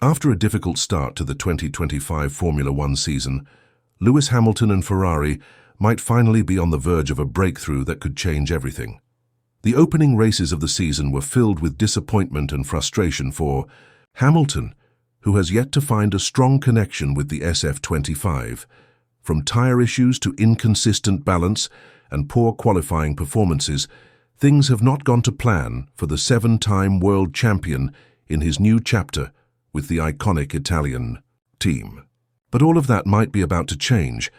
After a difficult start to the 2025 Formula One season, Lewis Hamilton and Ferrari might finally be on the verge of a breakthrough that could change everything. The opening races of the season were filled with disappointment and frustration for Hamilton, who has yet to find a strong connection with the SF25. From tyre issues to inconsistent balance and poor qualifying performances, things have not gone to plan for the seven-time world champion in his new chapter with the iconic Italian team. But all of that might be about to change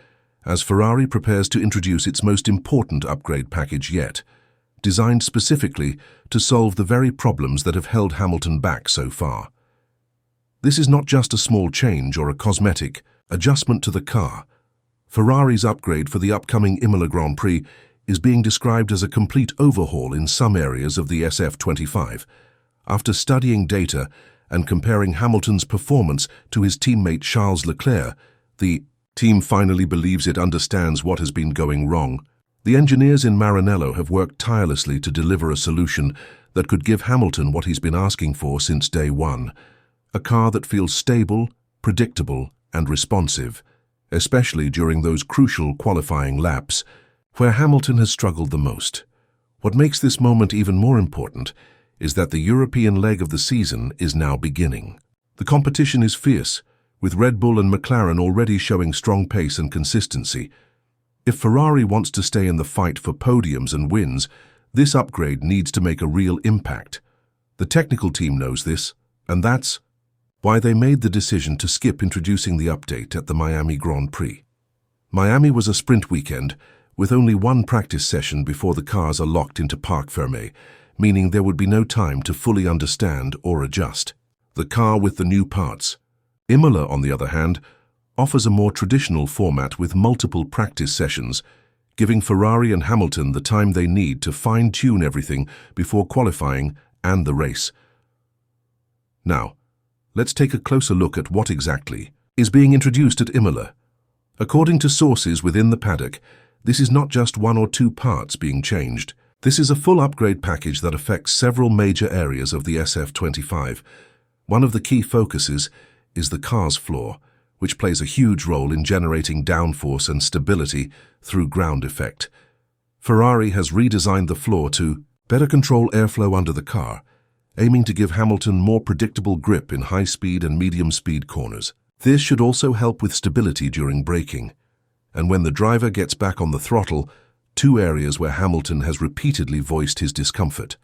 as Ferrari prepares to introduce its most important upgrade package yet, designed specifically to solve the very problems that have held Hamilton back so far. This is not just a small change or a cosmetic adjustment to the car. Ferrari's upgrade for the upcoming Imola Grand Prix is being described as a complete overhaul in some areas of the SF25. After studying data and comparing Hamilton's performance to his teammate Charles Leclerc, the team finally believes it understands what has been going wrong. The engineers in Maranello have worked tirelessly to deliver a solution that could give Hamilton what he's been asking for since day one, a car that feels stable, predictable, and responsive, especially during those crucial qualifying laps where Hamilton has struggled the most. What makes this moment even more important is that the European leg of the season is now beginning. The competition is fierce, with Red Bull and McLaren already showing strong pace and consistency. If Ferrari wants to stay in the fight for podiums and wins, this upgrade needs to make a real impact. The technical team knows this, and that's why they made the decision to skip introducing the update at the Miami Grand Prix. Miami was a sprint weekend, with only one practice session before the cars are locked into Parc Fermé, meaning there would be no time to fully understand or adjust the car with the new parts. Imola, on the other hand, offers a more traditional format with multiple practice sessions, giving Ferrari and Hamilton the time they need to fine-tune everything before qualifying and the race. Now, let's take a closer look at what exactly is being introduced at Imola. According to sources within the paddock, this is not just one or two parts being changed. This is a full upgrade package that affects several major areas of the SF25. One of the key focuses is the car's floor, which plays a huge role in generating downforce and stability through ground effect. Ferrari has redesigned the floor to better control airflow under the car, aiming to give Hamilton more predictable grip in high-speed and medium-speed corners. This should also help with stability during braking. And when the driver gets back on the throttle, two areas where Hamilton has repeatedly voiced his discomfort.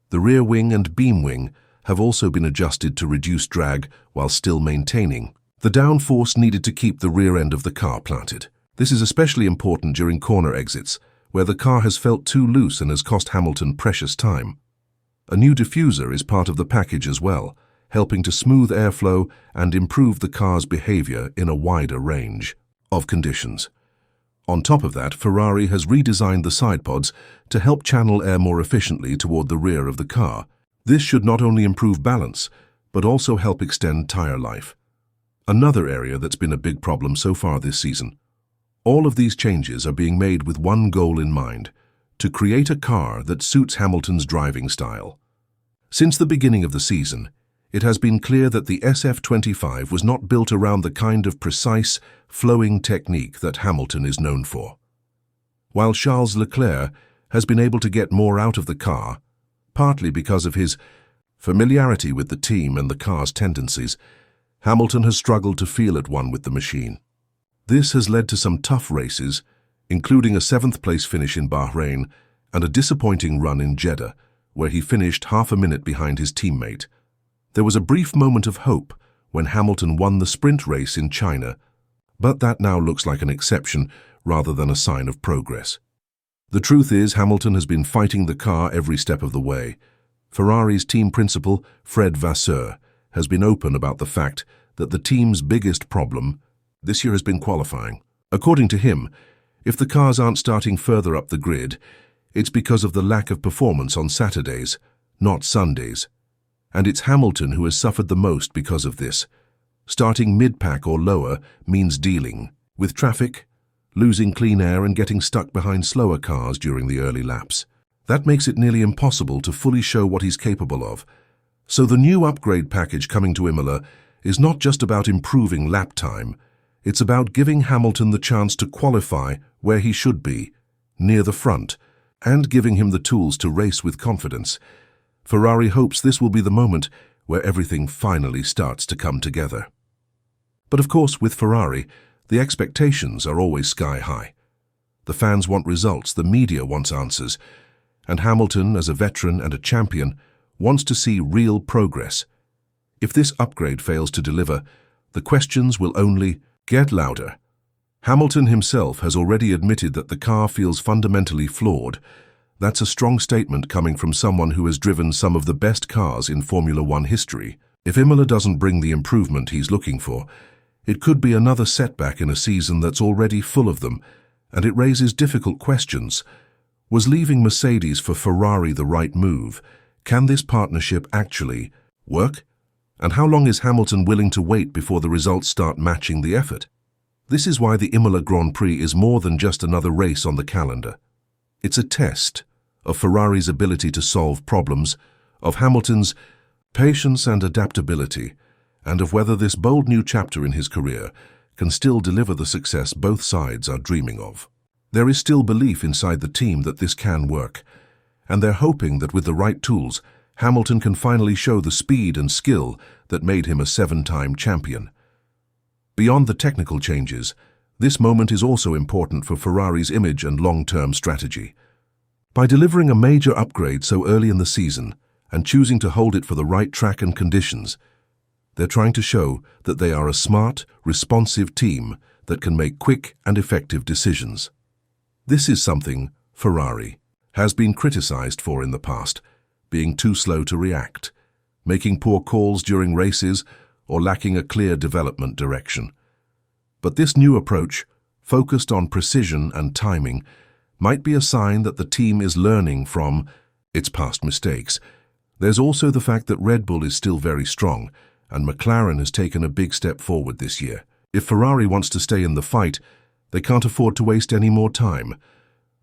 The rear wing and beam wing have also been adjusted to reduce drag while still maintaining the downforce needed to keep the rear end of the car planted. This is especially important during corner exits, where the car has felt too loose and has cost Hamilton precious time. A new diffuser is part of the package as well, helping to smooth airflow and improve the car's behavior in a wider range of conditions. On top of that, Ferrari has redesigned the side pods to help channel air more efficiently toward the rear of the car. This should not only improve balance, but also help extend tire life. Another area that's been a big problem so far this season. All of these changes are being made with one goal in mind: to create a car that suits Hamilton's driving style. Since the beginning of the season, it has been clear that the SF25 was not built around the kind of precise, flowing technique that Hamilton is known for. While Charles Leclerc has been able to get more out of the car, partly because of his familiarity with the team and the car's tendencies, Hamilton has struggled to feel at one with the machine. This has led to some tough races, including a 7th-place finish in Bahrain and a disappointing run in Jeddah, where he finished half a minute behind his teammate. There was a brief moment of hope when Hamilton won the sprint race in China, but that now looks like an exception rather than a sign of progress. The truth is, Hamilton has been fighting the car every step of the way. Ferrari's team principal, Fred Vasseur, has been open about the fact that the team's biggest problem this year has been qualifying. According to him, if the cars aren't starting further up the grid, it's because of the lack of performance on Saturdays, not Sundays. And it's Hamilton who has suffered the most because of this. Starting mid-pack or lower means dealing with traffic, losing clean air and getting stuck behind slower cars during the early laps. That makes it nearly impossible to fully show what he's capable of. So the new upgrade package coming to Imola is not just about improving lap time, it's about giving Hamilton the chance to qualify where he should be, near the front, and giving him the tools to race with confidence. Ferrari hopes this will be the moment where everything finally starts to come together. But of course, with Ferrari, the expectations are always sky high. The fans want results, the media wants answers, and Hamilton, as a veteran and a champion, wants to see real progress. If this upgrade fails to deliver, the questions will only get louder. Hamilton himself has already admitted that the car feels fundamentally flawed. That's a strong statement coming from someone who has driven some of the best cars in Formula One history. If Imola doesn't bring the improvement he's looking for, it could be another setback in a season that's already full of them, and it raises difficult questions. Was leaving Mercedes for Ferrari the right move? Can this partnership actually work? And how long is Hamilton willing to wait before the results start matching the effort? This is why the Imola Grand Prix is more than just another race on the calendar. It's a test of Ferrari's ability to solve problems, of Hamilton's patience and adaptability, and of whether this bold new chapter in his career can still deliver the success both sides are dreaming of. There is still belief inside the team that this can work, and they're hoping that with the right tools, Hamilton can finally show the speed and skill that made him a 7-time champion. Beyond the technical changes, this moment is also important for Ferrari's image and long-term strategy. By delivering a major upgrade so early in the season and choosing to hold it for the right track and conditions, they're trying to show that they are a smart, responsive team that can make quick and effective decisions. This is something Ferrari has been criticized for in the past, being too slow to react, making poor calls during races, or lacking a clear development direction. But this new approach, focused on precision and timing, might be a sign that the team is learning from its past mistakes. There's also the fact that Red Bull is still very strong, and McLaren has taken a big step forward this year. If Ferrari wants to stay in the fight, they can't afford to waste any more time.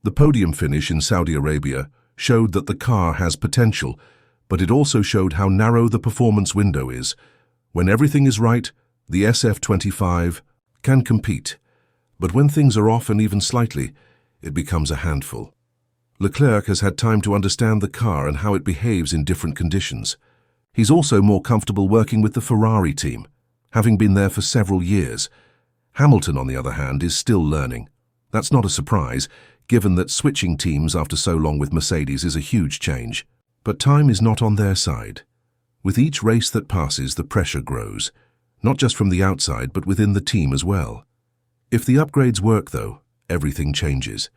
The podium finish in Saudi Arabia showed that the car has potential, but it also showed how narrow the performance window is. When everything is right, the SF25 can compete. But when things are off and even slightly, it becomes a handful. Leclerc has had time to understand the car and how it behaves in different conditions. He's also more comfortable working with the Ferrari team, having been there for several years. Hamilton, on the other hand, is still learning. That's not a surprise, given that switching teams after so long with Mercedes is a huge change. But time is not on their side. With each race that passes, the pressure grows, not just from the outside, but within the team as well. If the upgrades work, though, everything changes.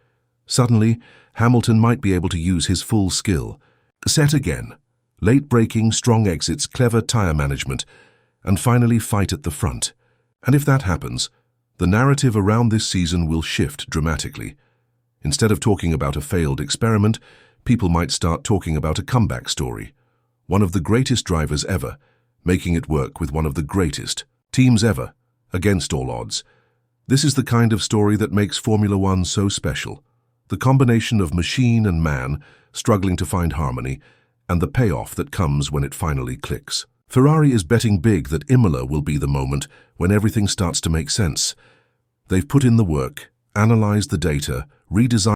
Suddenly, Hamilton might be able to use his full skill. Set again. Late braking, strong exits, clever tyre management, and finally fight at the front. And if that happens, the narrative around this season will shift dramatically. Instead of talking about a failed experiment, people might start talking about a comeback story. One of the greatest drivers ever, making it work with one of the greatest teams ever, against all odds. This is the kind of story that makes Formula One so special. The combination of machine and man struggling to find harmony, and the payoff that comes when it finally clicks. Ferrari is betting big that Imola will be the moment when everything starts to make sense. They've put in the work, analyzed the data, redesigned